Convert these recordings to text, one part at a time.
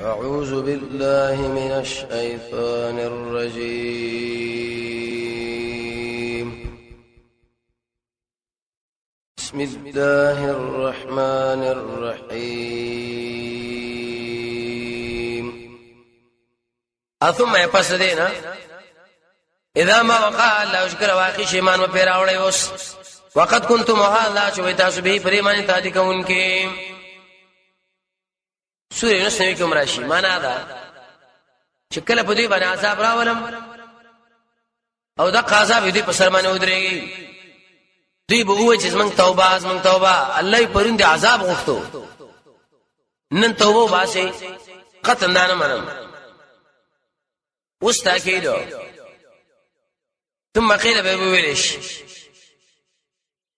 أعوذ بالله من الشيطان الرجيم. بسم الله الرحمن الرحيم. ثم يقصدين اذا ما وقع الله شكر واقع شيمان و پیراوړی اوس وقد كنتم هذا شويتا سبي پریمانی تادی کوونکې سورې نسوي کوم راشي معنا دا چې کله په دې باندې عذاب راولم او دا عذاب دې په سر باندې ودرېږي دوی به وایي چې زمنګ توبه الله یې پرون دې عذاب غوښتو نن توبه واسي قطن نه منم اوس تاکید ثم قيل بويلش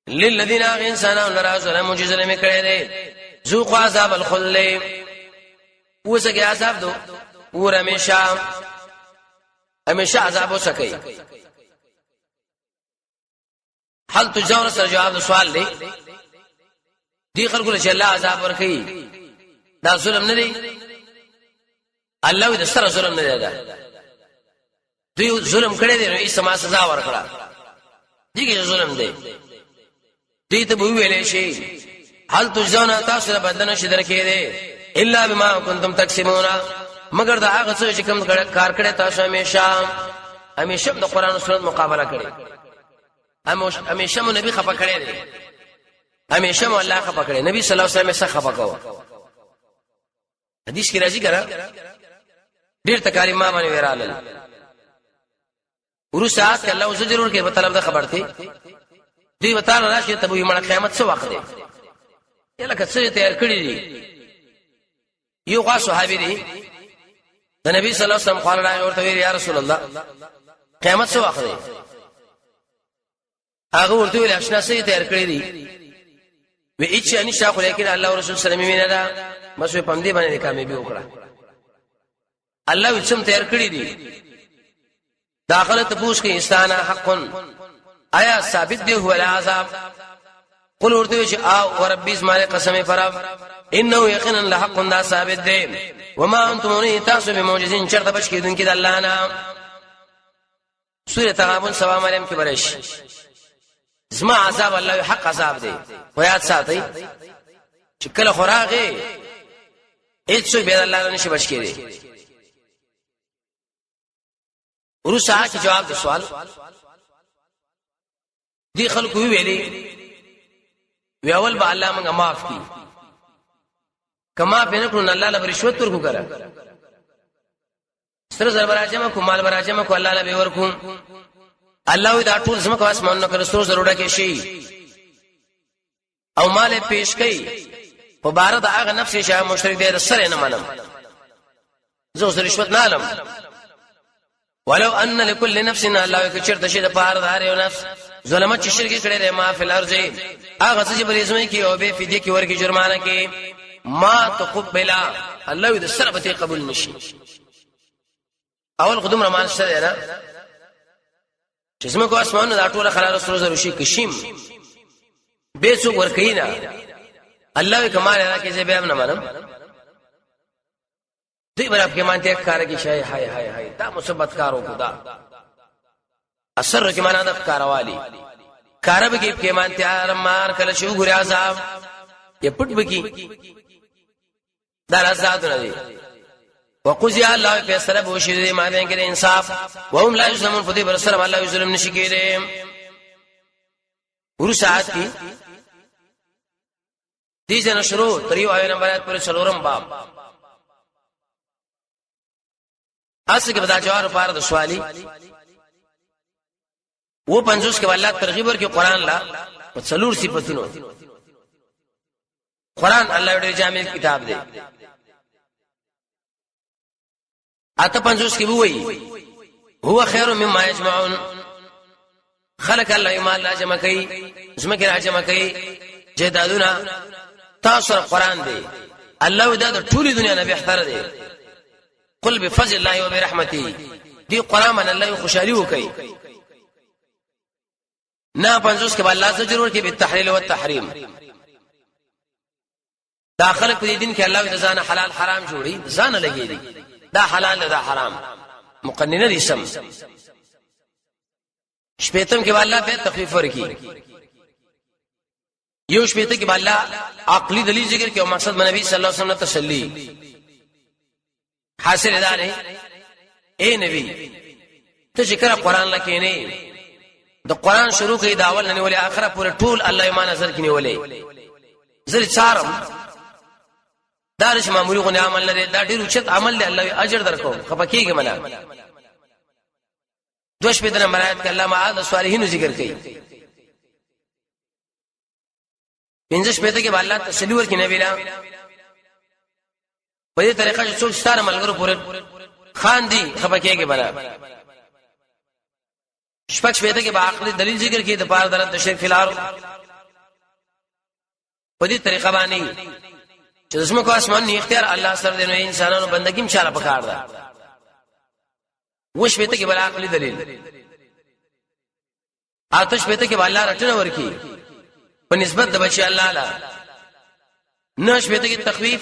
للذين انسانوا لرازوا مجزلم کړي ذوقوا عذاب الخلد وسګي عذاب دو ور همیشه عذاب وسکي هل تجاور سره جواب سوال دی خلکو له الله عذاب ورکي دا ظلم نه دی الله دې سره ظلم نه دی دوی ظلم کړی دی نو یې سما سزا ورکړه دیګه ظلم دی دوی ته ویلې شي هل تجزون تاسو بدن شي درکې دی الا بما كنتم تكسبون مگر دا هغه څه چې کوم کار کړی تاسو همیشه د قران او سنت مقابله کړي همیشه مو نبی خپه کړی دی همیشه مو الله خپه کړی نبی صلی الله علیه وسلم څخه خپه کوو حدیث کې راځي ګره ډیر تکاری ما باندې وراله ورسات الله او ضرور کې په طلب د خبر ته دوی وتعالى راشي ته وي مړه قیامت څه وخت دی یله کڅه تیار کړی دی یو غا صحابي دی د نبی صلی الله علیه وسلم قال راي ورته یا رسول الله قیامت څه وخت دی هغه ورته ویل اشنا څه تیار کړی دی و اچ ان شاء الله لیکن الله رسول صلی الله علیه وسلم دا مسوي پم دی باندې کامیابی وکړه الله وسم تیار کړی دی داخله تپوس کې استانا حق آیا ثابت دی هو العذاب قل ورته چې او ربي اسماء قسم فرب انه يقينا لحق دا ثابت دی وما انتم تاسو بموجزين چرته بچ کېدونکې د الله نه سوره تغابن سوا مریم کې برش زما عذاب الله حق عذاب دی خو یاد ساتئ چې کله خوراغه هیڅ به الله نه نشي بچ کېږي ورسا کی جواب د سوال دی خلکو ویلي وی اول به الله موږ معاف کی کما بینکو الله له رشوت ورکو کرا سره زر براجمه کو مال براجمه کو الله له به ورکو الله دا ټول زما کو اسمانو کړه سره ضرورت کې شي او مال پیش کړي په بار د هغه نفس شاه مشرک دی سره نه منم زه رشوت نه علم ولو ان لكل نفس الله يكثر تشد پار دار یو نفس ظلمت شرک کړي له ما فی الارض هغه څه چې بریزمه کې او به فدیه کې ورکی جرمانه کې ما تقبل الله دې سره به قبول نشي اول قدم رمان سره نه چې زما کو اسمانه دا ټول خلل رسول زرو شي کشیم به څو ورکینا الله کمال راکې چې به هم نه منم دی براب کې مانته کار کې شای هاي دا مثبت کارو خدا اثر کې معنا د کاروالی کارب کې مانته ارمار کله شو ګور عذاب یې پټ بکی دا آزاد نه دی وقضي الله فیصله بوشي ما بین کې انصاف وهم لا یظلمون فدی بر سره الله ظلم نشي کېږي ورسات کې دې جن شروع تریو آیه نمبر آیت پر څلورم باب اصل کې بدا جواب لپاره د سوالي و 50 کې الله ترغیب ورکړي قران لا په څلور صفاتونو قران الله ډېر جامع کتاب دی اته 50 کې وایي هو خير مما يجمعون خلق الله ایمان لا جمع کوي زمکه را جمع کوي جیدادونه تاسو قران دی الله د ټولې دنیا نه بهتر دی قل بفضل الله وبرحمته دی قران من الله خوشالي وکي نا 50 کې الله زجر ورکي بالتحلیل والتحریم داخله په دین کې الله د ځان حلال حرام جوړي ځان لګي دي دا حلال دا حرام مقننه دي سم شپیتم کې الله به تخفیف ورکي یو شپیته کې الله عقلی دلیل ذکر کې او مقصد نبی صلی الله علیه وسلم تسلی حاصل ادا نه اے نبی ته ذکر قرآن لکې نه د قرآن شروع کې دا اول نه ولې اخره پورې ټول الله ایمان نظر کې نه ولې زر چارم دارش معمولی غو نه عمل لري دا ډیر اوچت عمل دی الله اجر درکو خپکیږي منا دوش په دنه مرایت ک الله معاذ صالحین ذکر کوي پنځش پته کې الله تسلی ورکړي نبی لا په دې طریقه چې څوک ستاره ملګرو پورې خان دي خپکیږي منا شپږ پته کې باعقل دلیل ذکر کوي د پاره درته شرک فلارو په دې طریقه باندې چې زموږ کو اسمان نه اختیار الله سره دی نو انسانانو بندګیم چاله پکار ده وش پته کې بل عقلی دلیل آتش پته کې الله رټنه ورکی په نسبت د بچي الله لا نش پته کې تخفیف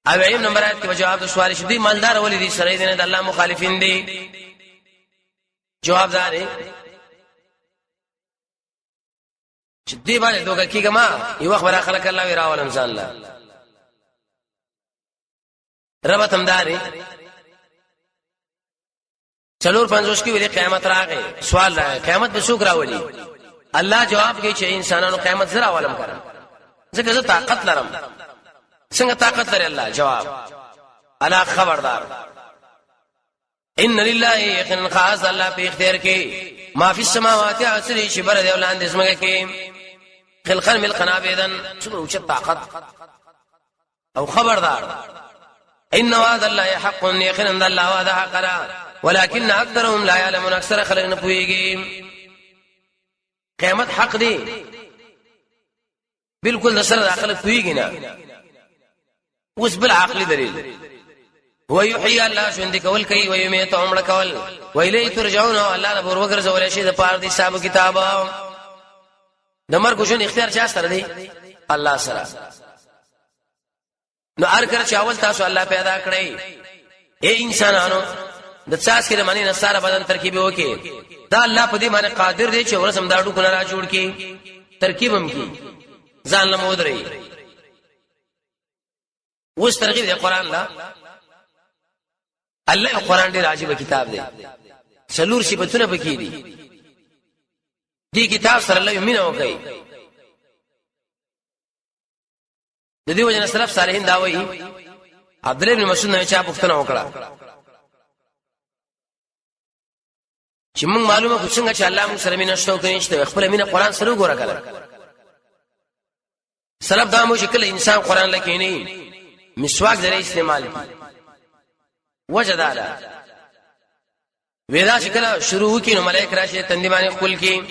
او ایم نمبر آیت کې جواب د سوال شدي مالدار ولې دي سره دي نه د الله مخالفین دي جواب دار چې دی باندې دوګه کیګه ما یو خبره خلک الله وی راول انسان الله رب تمداري چلور پنځوس کې ویلي قیامت راغی سوال راغی قیامت به څوک راولي الله جواب کوي چې انسانانو قیامت زرا ولم کړه ځکه زه طاقت لرم څنګه طاقت لري الله جواب الا خبردار ان لله يقين خاص الله په اختیار کې ما فی السماوات اصلي شبر دی ولان د اسمه کې خلقن ملقنا بيدن څومره اوچ طاقت او خبردار ان وعد الله حق يقين الله وعده حق ولكن اكثرهم لا يعلمون اکثر خلک نه پوهیږي قیامت حق دی بالکل سره داخله پوهیږي نه اوس بل عقل دلیل هو يحيي الله ژوند کول کوي او یمیت عمر کول و الیه ترجعون الله نه ور وګرځول زول شي د پاره دي حساب کتاب د مرګ جون اختیار چا سره دی الله سره نو ار کر چاول تاسو الله پیدا کړی اے انسانانو د څاس کې د معنی نصاره بدن ترکیب وکي دا الله په دې باندې قادر دی چې ورسم دا ډو کنه را جوړ کی ترکیبم کی ځان له مودري وس ترغیب دی قران لا الله قران ډیر عجیب کتاب دی څلور صفاتونه پکې دي دې کتاب سره الله یمینه وکي د دې وجه سلف صالحین دا وایي عبد الله بن مسعود نه چا پوښتنه وکړه چې موږ معلومه کو څنګه چې الله موږ سره مینه شته کوي چې خپل مینه قران سره وګوره کړه سلف دا مو چې کله انسان قران لکینی مسواک ذریعہ استعمال کی وجدالا ودا شکل شروع کی نو ملائک راشه تندی باندې خپل کی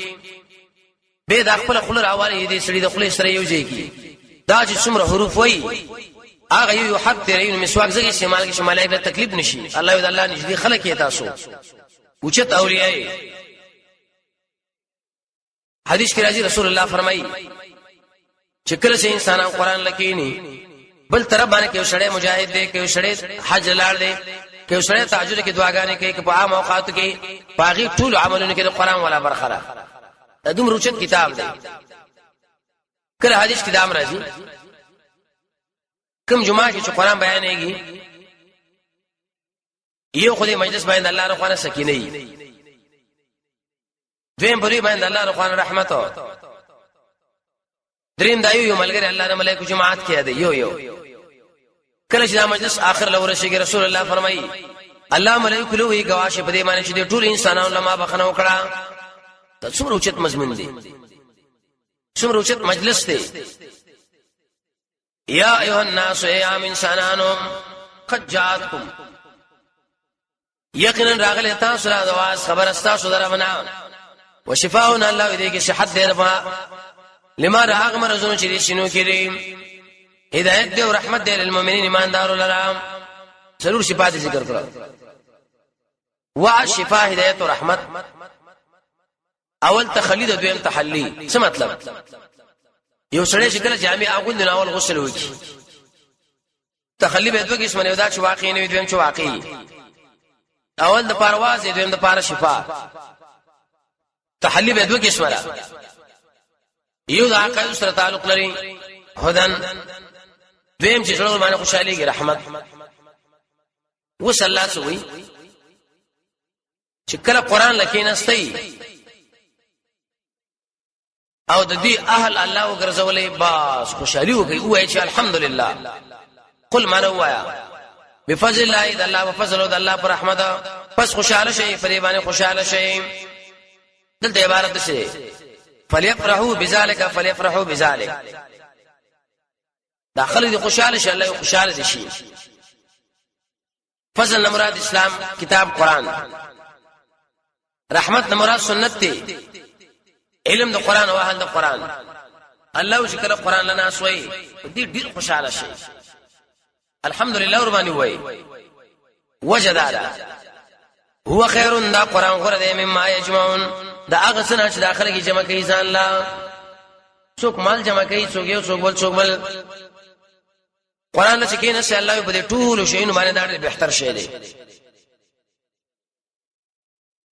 به د خپل خپل راوالي دي سړي د خپل سره یو ځای کی دا چې څومره حروف وای هغه یو حق دی مسواک ذریعہ استعمال کی ملائک ته تکلیف نشي الله دې الله نشي خلک یې تاسو اوچت اولیاء حدیث کې راځي رسول الله فرمایي چې کله چې انسان قرآن لکینی بل طرف باندې کې شړې مجاهد دی کې شړې حج لاړ دی کې شړې تهجد کې دعاګانې کوي کې په عام اوقات کې باغی ټول عملونه کې د قرآن ولا برخره دا دوم روچت کتاب دی کله حدیث کې دام راځي کوم جمعه کې چې قرآن بیانېږي یو خو دې مجلس باندې الله رحمانه سکینه ای دویم بری باندې الله رحمانه رحمت دریم دا یو ملګری الله نه ملائکه جماعت کې دی یو کله چې دا مجلس اخر لور شي رسول الله فرمایي الله ملائکه له وی گواشه په دې معنی چې د ټول انسانانو لما بخنه وکړه ته څومره اوچت مضمون دی څومره اوچت مجلس دی یا ایها الناس یا انسانانو قد جاءتكم یقینا راغله تاسو را دواس خبر استاسو درمنا وشفاء الله دې کې صحت دې رفا لما راغ مرزونو چې شنو کړي هدایت دې او رحمت دې للمؤمنین ایماندارو لرام ضرور شفاء دې ذکر کړو وا شفاء هدایت او رحمت اول تخلید دویم تحلی څه مطلب یو سړی چې کله جامع اغوند نو اول غسل وکړي تخلی به دوه قسمه نه دا چې واقعي نه وي دویم چې واقعي اول د پرواز دویم د پاره شفا تحلی به دوه قسمه ده یو د عقل سره تعلق لري هدن دویم چې ټول باندې خوشالي کې رحمت وصلی سوی چې کله قران لکینستي او د دې اهل الله وګرځولې باس خوشالي وکي وای چې الحمدلله قل ما نوایا بفضل الله اذا الله وفضل الله پر رحمت پس خوشاله شي په دې باندې خوشاله شي دلته عبارت ده فليفرحوا بذلك فليفرحوا بذلك داخله دي خوشاله شي الله خوشاله دي شي فضل مراد اسلام کتاب قران رحمت مراد سنت دي علم د قران او اهل د قران الله چې کله قران لنا سوي دي ډیر خوشاله شي الحمدلله ورباني وای وجدادا هو خير دا قران غره دې مما يجمعون دا هغه څنګه چې داخله کې جمع کوي ځان لا څوک مال جمع کوي څوک یو څوک بل قران چې کینه سي الله په دې ټول شي نو باندې دا ډېر بهتر شي دی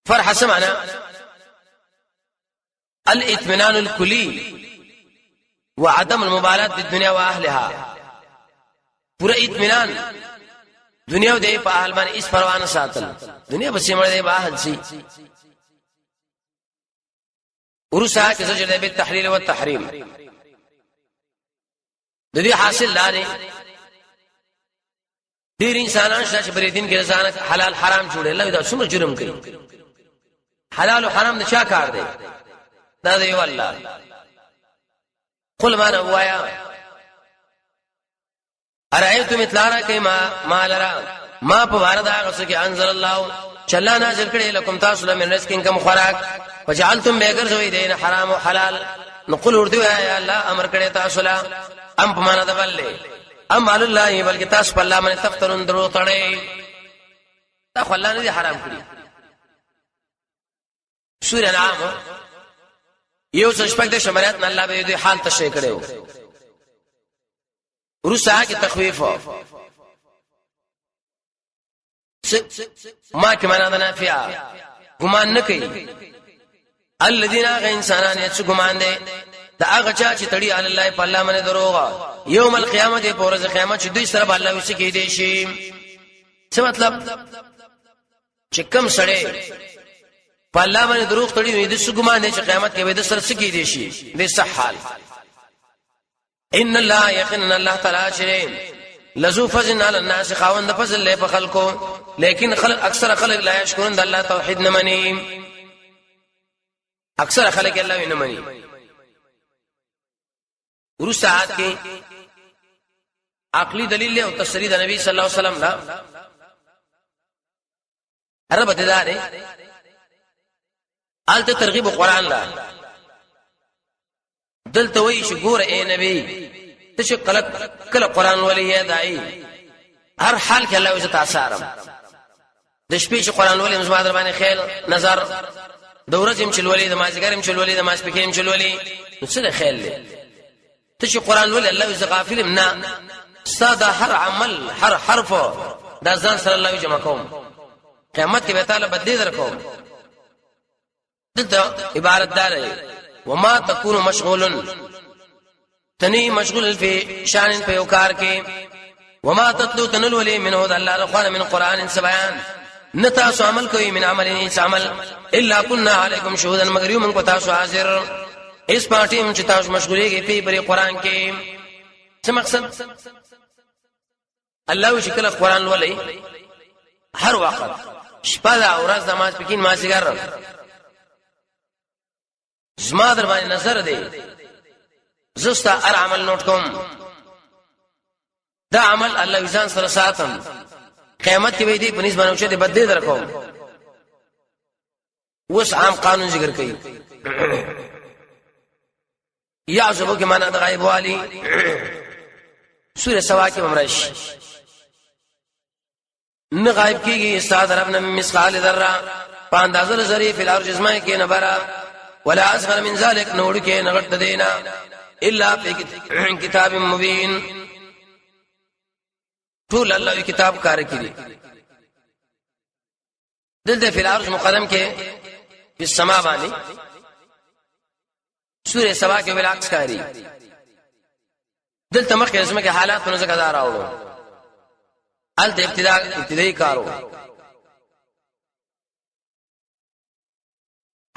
فرح سمعنا الاطمئنان الكلي وعدم المبالاة بالدنيا واهلها پورا اطمینان دنیا دې په اهل باندې اس پروانه ساتل دنیا بس یې مړ دې په اهل سي ورسا کې زجر دې په تحلیل او تحریم د دې حاصل لاري ډیر انسانان چې بری دین کې ځان حلال حرام جوړي الله دا څومره جرم کوي حلال او حرام د چا کار دی دا دی والله قل ما نوایا ارایتم اطلارا کما مالرا ما په وارد هغه څه کې انزل الله چلا نازل کړي لكم تاسو له من رزق کم خوراک وجعلتم بغیر زوی دین حرام او حلال نقول ورته یا الله امر کړي تاسو لا ام په معنا ده بلې ام علی الله بلکې تاسو په الله باندې تفترون درو تړي دا خو الله نه حرام کړی سورہ انعام یو څه شپږ د شمارات نه الله به دې حال تشریح کړو ورسا کې تخویف ما کې معنا ده نافعه ګمان نه کوي الذين انسانان چې ګمان دي دا هغه چې تړي علی الله په الله باندې دروغ یوم القیامت په ورځ قیامت چې دوی سره الله وسی کې دي شي څه مطلب چې کم سړی په الله باندې دروغ تړي وي د څه ګمان دي چې قیامت کې به د سره سکی دي شي د صح حال ان الله یقینا الله تعالی شرین لذو فضل علی الناس خاوند فضل له په خلکو لیکن خلق اکثر خلق لا یشکرون د الله توحید نه منی اکثر خلق الله نه منی ورسات کې عقلی دلیل له تفسیر د نبی صلی الله علیه وسلم دا عرب ته آلته ترغیب قرآن لا دلته وی شو ګوره اے نبی ته چې کله قرآن ولې دای هر حال کې الله عزت اثارم د شپې چې قرآن ولې مزما در باندې خیال نظر د ورځې چې ولې د مازیګر چې ولې د ماسپکین چې ولې نو څه خیال لې ته چې قرآن ولې الله عز غافل نه ساده هر عمل هر حرف دا ځان سره الله جمع کوم قیامت کې به تعالی بدلی درکوم دلته عبارت دار وما تكون مشغول تني مشغول في شان په وکار کې وما تطلو تنل ولي منه ذا الله رخوان من قران سبيان نتاسو عمل کوي من عمل عمل الا كنا عليكم شهودا مگر يوم کو تاسو حاضر اس پارټي چې تاسو مشغوليږي په بری قران کې څه مقصد الله شکل قران ولي هر وخت شپه او ورځ نماز پکې مازیګر زما در باندې نظر دی زستا ار عمل نوٹ کوم دا عمل الله ځان سره ساتم قیامت کې به دې پنځ باندې چې بدې در کوم وس عام قانون ذکر کوي یا زبو کې معنا د غیب والی سورہ سوا کې ممرش نه غیب کېږي استاد رب نه مثقال ذره په اندازه ذری فی الارض جسمه کې نه برا ولا اصغر من ذلك نور کې نغټ دینا الا فی کتاب مبین ټول الله کتاب کار کړي دلته فی الارض مقدم کې په سما باندې سورہ سبا کې بالعکس کاری دلته مخکې اسمه کې حالات نو څنګه راوړو ال ابتدائی کارو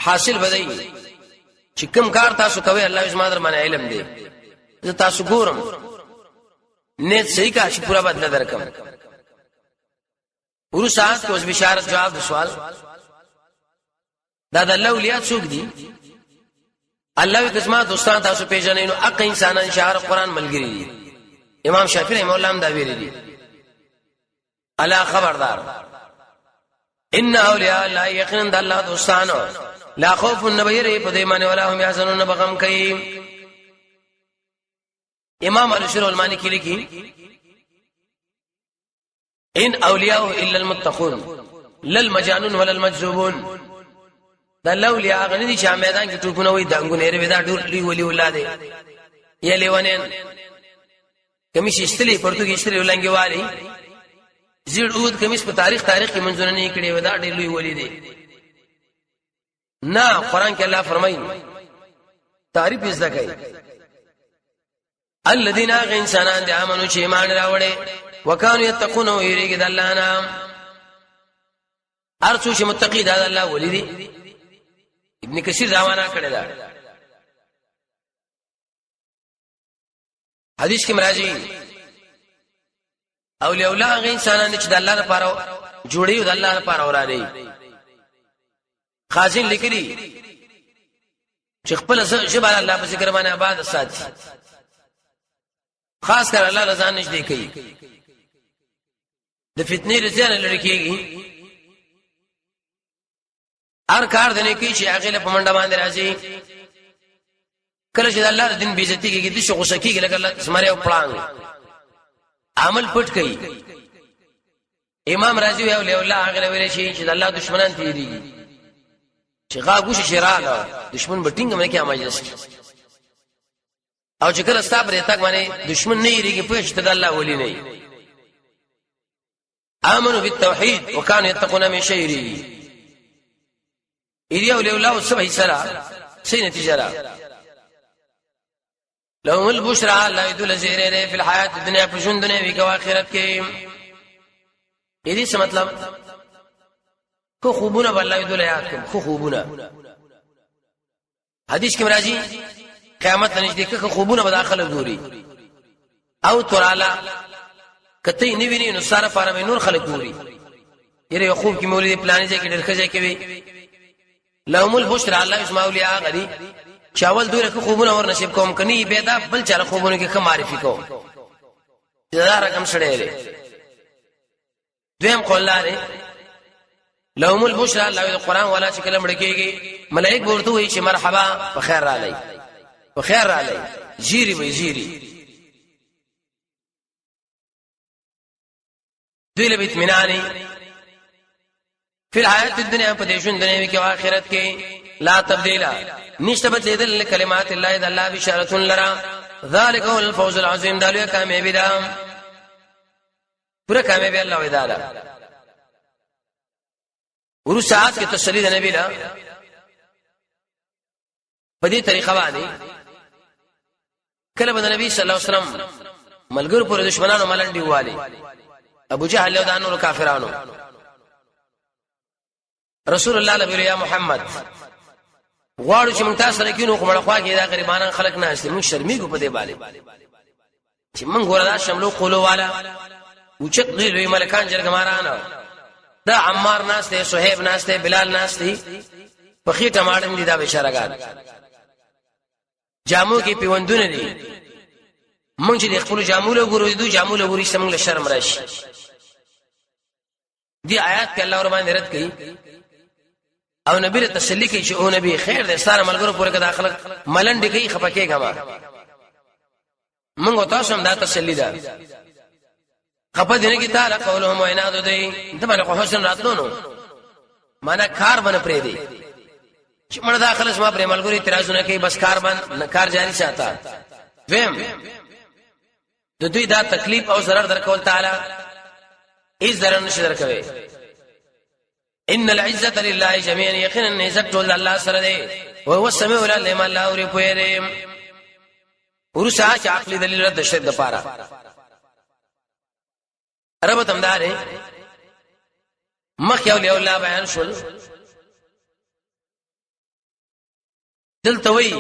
حاصل بدای چې کوم کار تاسو کوي الله زما در باندې علم دی زه تاسو ګورم نیت صحیح کا چې پورا بدل درکم ورو ساعت کې اوس بشارت جواب د سوال دا د الله اولیاء څوک دي الله قسمه دوستان تاسو پیژنې نو اق انسانان شعر قران ملګری دي امام شافعی رحمه الله هم دا ویلي دي الا خبردار ان اولیاء الله یقینا الله دوستانو لا خوف النبیر په دې معنی ولا هم یحزنون بغم کوي امام الشر المالکی لیکي ان اولیاء الا المتقون للمجانون ولا المجذوبون دا اولیاء غنی دي چې میدان کې ټوپونه وي دنګونه لري دا ډور لوی ولي ولاده یا لیوانین کمیش استلی پرتګی استلی ولنګي والی زیړ اود کمیش په تاریخ کې منځونه نه کړي ودا ډېر لوی ولي دي نه قران کې الله فرمایي تعریف یې ځکه الذين انسانان دي امنو چې ایمان راوړي وکانو یتقون ويرګد الله نام ارڅو چې متقی دا الله ولي دي ابن کثیر روانه کړی دا حدیث کې مرাজি اولیاء الله غي انسانان چې د الله لپاره جوړي او د الله لپاره اوراني خازن لیکلي چې خپل ژبه الله په ذکر باندې آباد ساتي خاص کر الله رضا نشي کوي د فتنې رضا نه لری کیږي هر کار دنه کی چې هغه په منډه باندې راځي کله چې الله د دین بیزتی کیږي د شو غوسه کیږي لکه الله سماره او پلان عمل پټ کوي امام رازی وی اولیاء الله هغه ویل شي چې د الله دشمنان تیریږي چې غاغوش شراله دشمن بټینګ مې کې مجلس او چې کله صبر تک باندې دشمن نه یریږي په شته د الله ولی نه امنوا بالتوحید وكانوا يتقون من شيء ایدیو له الله سبحانه سره سي نتیجه را لهم البشرى لا يدل زيره في الحياه الدنيا په ژوند دنیا کې او آخرت کې اې دې څه مطلب کو خوبونه والله يدل یاد کوم خو خوبونه حدیث کې راځي قیامت نږدې کې خوبونه به داخله ګوري او ترالا کته نی ویني نو ساره پاره نور خلک ګوري یره خوب کې مولوی پلان ځای کې ډېر ښه ځای کې وي لهم البشرى الله اسماء اولیاء غری چاول دوی رکھ خوبونه ور نصیب کوم کني پیدا بل چر خوبونه کې معرفي کوم دا رقم سره لري دویم قول لري لهم البشرى الله القران ولا شکل مړکیږي ملائک ورته وي چې مرحبا بخیر را لای بخیر را لای جيري وي جيري دوی له اطمینانی فی الحیات الدنیا په دې ژوند دنیا کې او آخرت کې لا تبدیل نشته بدلیدل کلمات الله د الله بشارت لرا ذالک هو الفوز العظیم دالو کامیابی ده پورا کامیابی الله وعده ورو ساعت کې تسلی د نبی له په دې طریقه باندې کله به نبی صلی الله علیه وسلم ملګرو پر دشمنانو ملنډي والی ابو جهل او د انور کافرانو رسول الله نبی یا محمد غواړو چې موږ تاسو سره کینو کومه خوا کې دا غریبانان خلک نه استه موږ شرمېږو په دې باندې چې موږ ګوردا شملو قولو والا اوچت لوی ملکان جرګماران دا عمار ناس ته صہیب ناس ته بلال ناس ته په خېټه ماړم دي دا بشارګان جامو کې پیوندونه دي موږ چې خپل جامو له ګورو دي جامو له ګوري سمنګ له شرم راشي دی آیات کې الله وربان رد کړي او نبی له تسلی کوي چې او نبی خیر دې ستاره ملګرو پورې کې داخله ملنډ کوي خپکه غما موږ تاسو هم دا تسلی ده خپه دې کې تعالی قولهم وینادو دې ته باندې حسن راتلونو معنا کار باندې پرې دي چې مړه داخله سما پرې ملګرو اعتراضونه کوي بس کار باندې کار جاری ساته ویم د دوی دا تکلیف او ضرر درکول تعالی هیڅ ضرر نشي درکوي. ان العزه لله جميعا، یقینا عزت ټول الله سره دی، او هو السميع العليم، الله اوري پوهه. ورسا چې عقلي دلیل د شرک د پاره رب تمدار مخ یو له الله بیان شول. دلته وی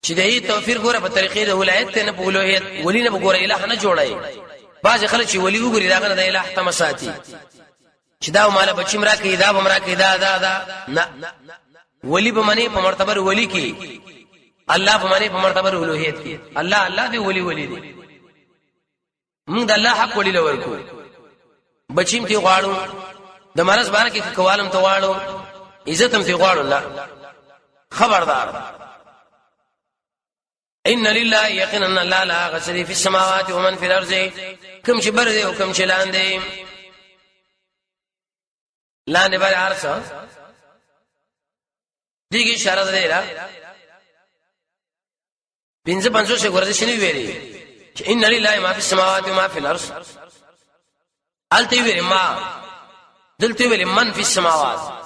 چې دې توفیر ګوره په طریقې د ولایت نه په اولوهیت ولی نه ګوره الہ نه جوړای. بعض خلک چې ولی وګوري دا غنه د الہ تمساتی چې دا مال بچیم را کې دا بمرا کې دا نه، ولی به منی په مرتبه ولی کې، الله په منی په مرتبه اولوهیت کې. الله دی ولی دی. موږ د الله حق ولی لورکو، بچیم تی غواړو، د مرز باندې کې کوالم ته غواړو، عزت هم تی غواړو. لا خبردار، ان لله یقینا الله لا غسری فی السماوات ومن فی الارض، کوم چې بر دی او کوم چې لاندې بر عرصه دیږي اشاره ده را 55 ورته شنو ویلي چې ان لله ما فی السماوات وما فی الارض. الته ویلي ما، دلته ویلي من فی السماوات.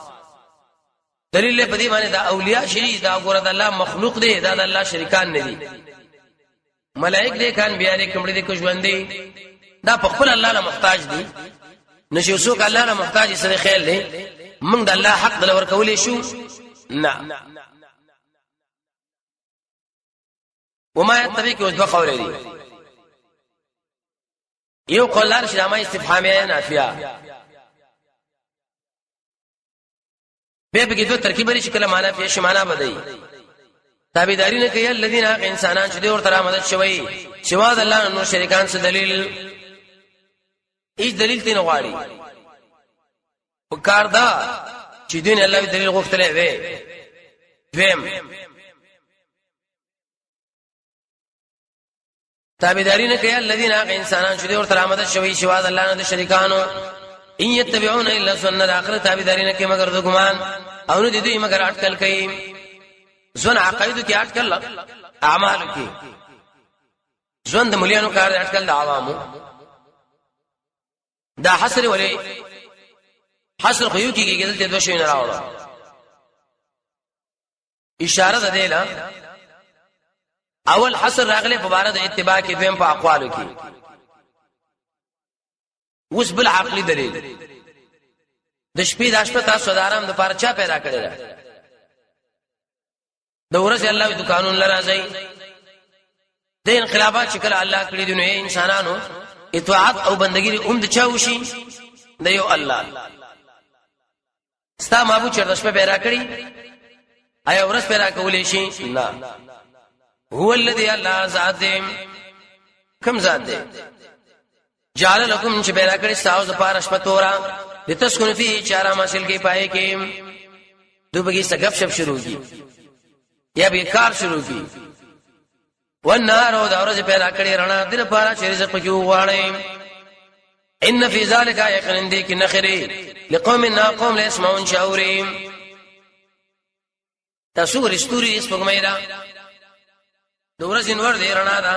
دلیل په دې باندې دا اولیاء شری دا ګوره د الله مخلوق دی، دا د الله شریکان نه دي. ملائک دې کان بیا دې کمړي دې کو ژوند دي، دا په خپل الله له محتاج دي. نشي څوک الله له محتاج سره خیال دی. موږ د الله حق دل ور کولې شو نه. وما يتبع کې اوس دوه قول دي. یو قول لار شامه استفهاميه نافيه، به به کې دوه ترکیب لري چې کله معنا په شمانه بدای. تابعداري نه کوي الذين انسانان چې ور تر مدد شوي سوا د الله نو شریکان څه دلیل هیڅ دلیل تین غواړي. وکړه دا چې دین الله دلیل غوښتلې وي. دویم تابعداري نه کوي الذين انسانان چې ور تر مدد شوي سوا د الله نو شریکانو ان يتبعون الا سنن اخر. تابعداري نه کوي مگر د ګمان او نه دي مگر اٹکل کوي. ځون عقاید کې اٹکل، اعمال کې ځون د مليانو کار اٹکل د عوامو. دا حصر ولې حصر خو یو کې دلته دوه شي نه راوړل. اشاره ده دیلا اول حصر راغله په بار د اتباع کې، دویم په اقوالو کې. اوس بل عقلي دلیل د شپې د شپه تاسو د آرام د پاره چا پیدا کړی را؟ د ورځې الله دکانون لراځي. د انقلابات چې کله الله کړی دي نو انسانانو اطاعت او بندګی هم د چا وشي؟ د یو الله. ستا معبود چې د شپه پیدا کړی آیا ورځ پیدا کولې شي؟ نه. هو الذي الله ذات کوم ذات دی جعل لكم چې پیدا کړی تاسو د پاره شپه تورا لتسكنوا فيه، چارا حاصل کې پای کې دوبګي سګف شپ شروع کی یا به کار شروع کی. والنهار او د ورځې پیدا کړی رڼا د لپاره چې رزق پکې وغواړي. ان فی ذلک یقین دې کې نخری لقوم ناقوم لا يسمعون شاوریم. تاسو رستوري سپګمې را د ورځې نور دی رڼا ده،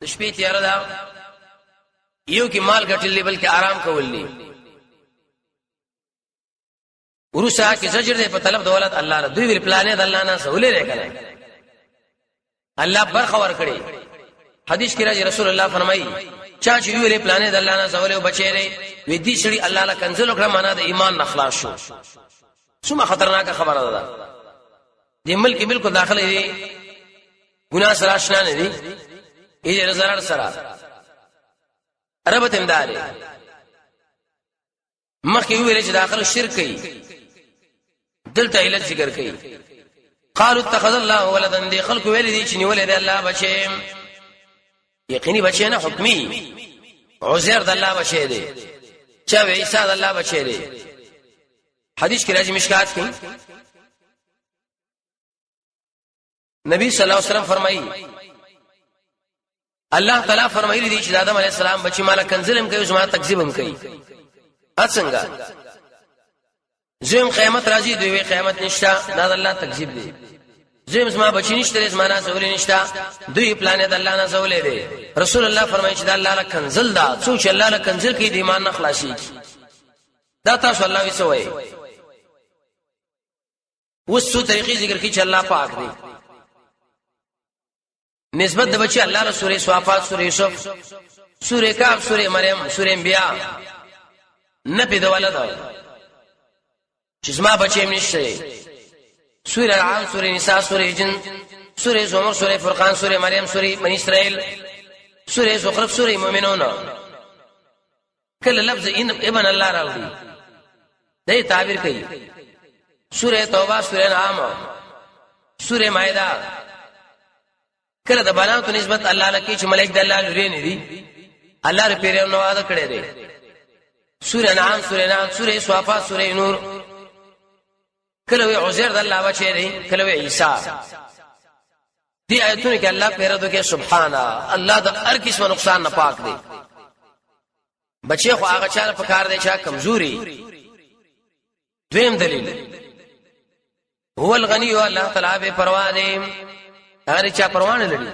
د شپې تیار ده. یو کې مال ګټلې بلکې آرام کولې. ورسا کې زجر دې په طلب دولت الله نه. دوی ویل پلانې د الله نه سہولې راکړي. الله برخه ور کړی. حدیث کې راځي رسول الله فرمایي چا چې ویلې پلانې د الله نه سہولې او بچي لري وې دې شړي الله له کنزل وکړه، معنا د ایمان نه خلاص شو. څومره خطرناک خبره ده. دې ملک بالکل داخله دي ګناه سره آشنا نه دي. یې زرار سره رب تمداري مخکې ویل چې داخله شرک کوي. دلته علت ذکر کوي. قالوا اتخذ الله ولدا. دي خلق ویل دي چې نیولې دی الله بچي. یقیني بچي نه حکمي. عزير د الله بچي دی، چا عيسى د الله بچي دی. حدیث کې راځي مشکات کې نبی صلی الله علیه وسلم فرمایي الله تعالی فرمایلی دی چې آدم علیه السلام بچی مال کنزلم کوي زما تکذیبم کوي. اڅنګه زم قیامت راځي دوی قیامت نشته، دا الله تکذیب دی. زم زما بچی نشته زما نه زولې نشته دوی پلان د الله نه زولې دي رسول الله فرمایي چې د الله له کنزل دا څو چې الله له کنزل کې د ایمان نه خلاصي دا تاسو الله وسوي وسو طریقې ذکر کی چې الله پاک دی نسبت د بچی الله له سورې صافات سورې یوسف سورې کاف سورې مریم سورې انبیاء نه پیدا ولدا چې زما بچی نشته سورة العام سورة نساء سورة جن سورة زمر سورة فرقان سورة مريم سورة بني إسرائيل سورة زخرف سورة مؤمنون كل لفظ ابن الله راوي ده تعبير کوي سورة توبه سورة انعام سورة مائده کله د بناتو نسبت الله لکه چې ملائک د الله لري نه دي الله ر پیرو نو وعده کړی دی سورة انعام سورة نام سورة صافات سورة نور کله وی عزیر د الله بچی دی کله وی عیسی دی آیتونه کې الله پیرو دوی سبحان الله د هر قسم نقصان نه پاک دی بچی خو هغه چاله په کار دی چې کمزوري دویم دلیل هو الغنی الله تعالی به پروا دی هغه چا پروا نه لري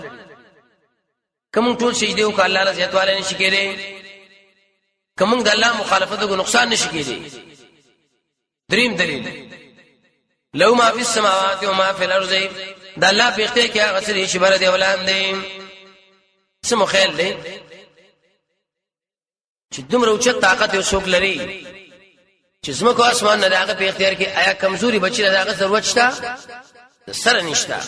کوم ټول شي دی او الله له زیاتواله نشي کېږي کوم د الله مخالفت او نقصان نشي کېږي دریم دلیل لو ما فی السماوات و ما فی الارض د الله په اختیار کې هغه څه چې بر دی اولاد دی سمو خیال دی چې دومره اوچ طاقت او څوک لري چې زمکو اسمان نه هغه په اختیار کې آیا کمزوري بچی نه هغه ضرورت شته سره نشته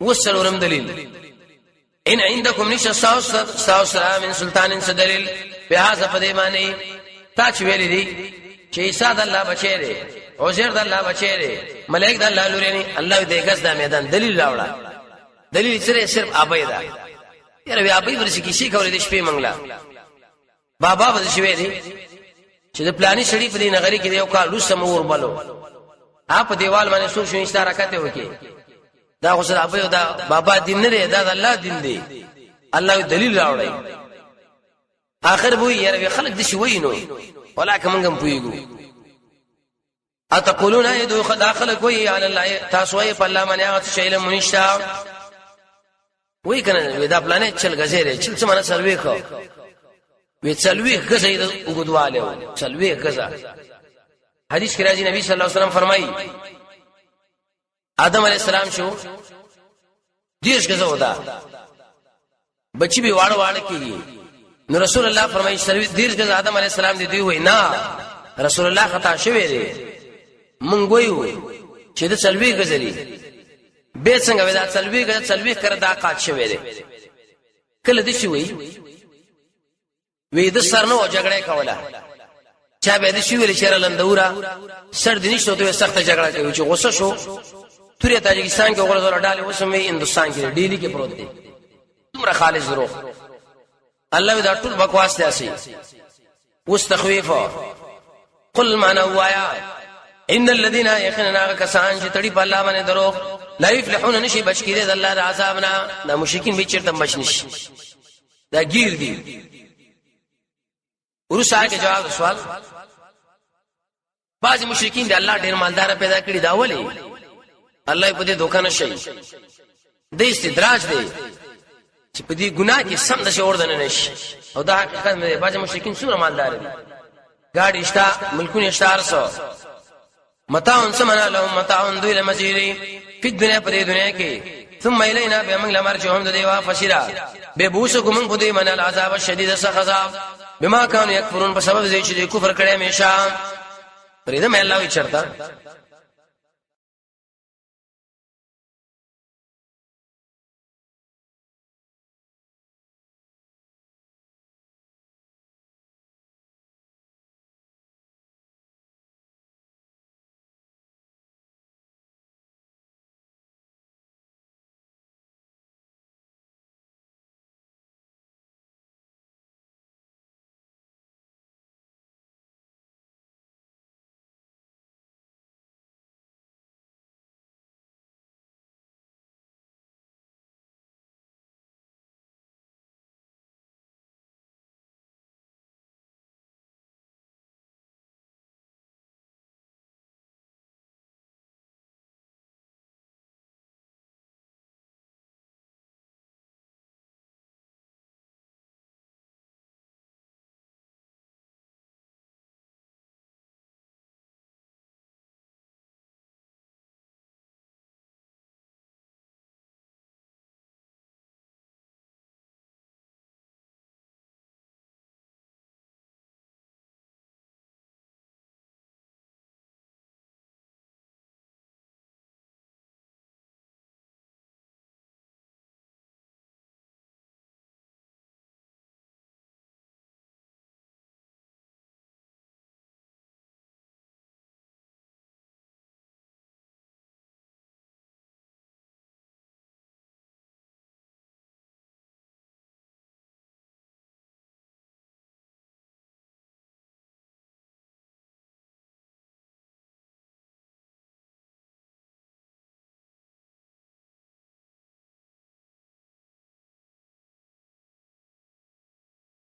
وسلورم دلیل ان عندكم نش ساوسرا من سلطان دلیل په هغه په دې معنی تا چې ویلې دي چې عیسی د الله بچی دی عزیر د الله بچی دی ملائک د الله لوري نه الله دې غز د میدان دلیل راوړه دلیل سره صرف ابي دا یاره بیا ابي ورشي کې شي کولې د شپې منګلا بابا به شوي دي چې د پلاني شړی په دې نغري کې یو کال روسم ور بلو اپ دیوال باندې سور شو اشاره کته وکي دا خو سره ابي دا بابا دین نه دی دا د الله دین دی الله دلیل راوړي اخر بو یاره خلک د شوي نو ولکه منګم پویګو اتقولون ايدو داخل کوي على الله تاسو یې په الله باندې هغه شی له منشتا وای کنه ودا پلانې چل غزيره چل څه معنا سلوي خو وی سلوي غزې د وګدواله سلوي غزا حدیث کې راځي نبی صلی الله علیه وسلم فرمایي آدم علیہ السلام شو دیش غزا ودا بچي به واړه کیږي نو رسول الله فرمایي سلوي دیش غزا آدم علیہ السلام دی وای نه رسول الله خطا شوی دی مونږ وایو چې د سلوي غزري به څنګه ودا سلوي غزا سلوي کړه دا قات شوی دی کله دې شي وی د سرنو جګړه کوله چا به دې شي ویل شهر لندورا سر دې نشته ته سخت جګړه کوي چې غوسه شو توري تاجکستان کې وګړو ډالې وسمې هندستان کې ډیلی کې پروت دی تمره خالص دروغ الله دا ټول بکواس دی اسی واستخويف قل ما نوایا ان الذين يخننا كسان چې تړي په الله باندې دروغ لا يفلحون نشي بچ کېږي د الله د عذاب نه د مشرکین به چیرته بچ نشي دا گیر دي ورسره کې جواب سوال بعض مشرکین د الله ډیر مالدار پیدا کړی دا ولي الله په دې دوکه نشي د استدراج دی چې په دې ګناه کې سم د شعور دنه نشي او دا حقیقت مې بعض مشرکین څومره مالدار دي ګاډي شتا ملکونه شتا 400 متاعن سمنا لهم متاعن ذل مزيري په دنیا په دنیا کې ثم الينا بمن لمرجهم دیوا فشرا به بوسکم په دې من العذاب الشديد سخذاب بما كانوا يكفرون په سبب دې چې کفر کړي همیشه پرې دې مې الله وی چرتا